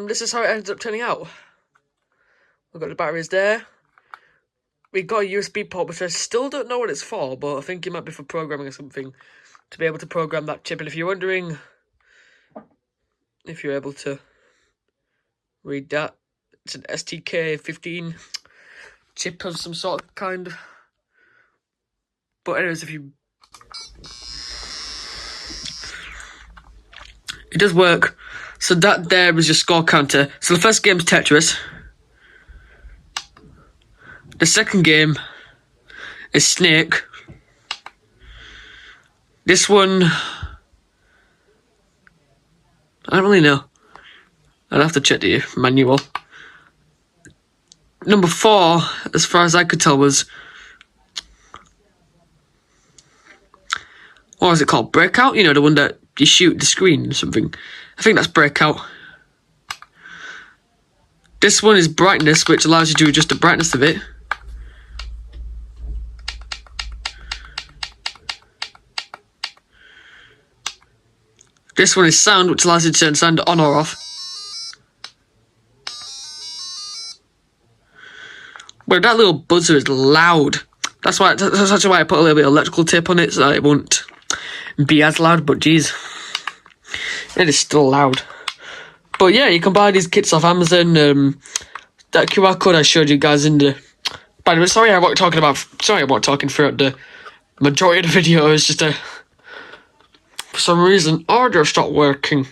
this is how it ended up turning out. We've got the batteries there. We got a USB port, which I still don't know what it's for, but I think it might be for programming or something, to be able to program that chip. And if you're wondering if you're able to read that, it's an STK15 chip of some sort of kind. But anyways, it does work. So that there is your score counter. So the first game's Tetris. The second game is Snake. This one, I don't really know. I'd have to check the manual. Number 4, as far as I could tell, was, what was it called? Breakout? You know, the one that you shoot the screen or something. I think that's Breakout. This one is Brightness, which allows you to adjust the brightness of it. This one is Sound, which allows you to turn sound on or off. But that little buzzer is loud. That's actually why I put a little bit of electrical tape on it, so that it won't be as loud, but geez, it is still loud. But yeah, you can buy these kits off Amazon. That QR code I showed you guys in the... By the way, sorry I wasn't talking throughout the majority of the video. It's just for some reason, audio stopped working.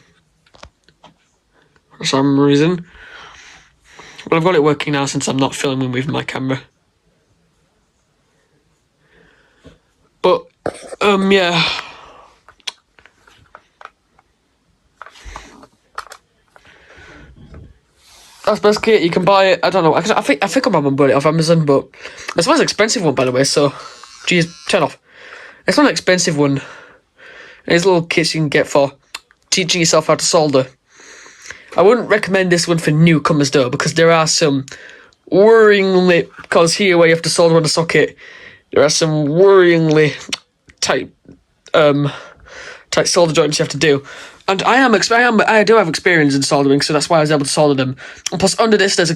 For some reason. But I've got it working now since I'm not filming with my camera. But, yeah. That's basically it. You can buy it. I don't know. I think I'm gonna buy it off Amazon, but it's one expensive one, by the way. So, geez, turn off. It's not an expensive one. There's little kits you can get for teaching yourself how to solder. I wouldn't recommend this one for newcomers though, because there are some worryingly, because here where you have to solder on the socket, there are some worryingly tight solder joints you have to do. And I do have experience in soldering, so that's why I was able to solder them. And plus, under this, there's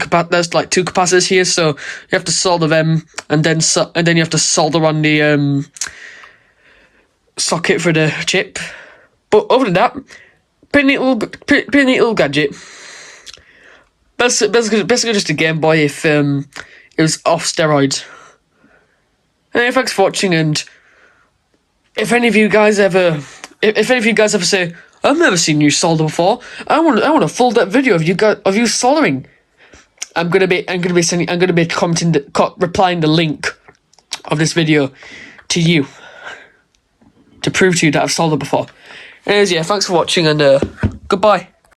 like 2 capacitors here, so you have to solder them, and then you have to solder on the socket for the chip. But other than that, pretty neat little gadget. Basically just a Game Boy if it was off steroids. Anyway, thanks for watching, and if any of you guys ever say, I've never seen you solder before, I want a full depth video of you soldering, I'm gonna be replying the link of this video to you to prove to you that I've soldered before. Anyways, yeah, thanks for watching, and goodbye.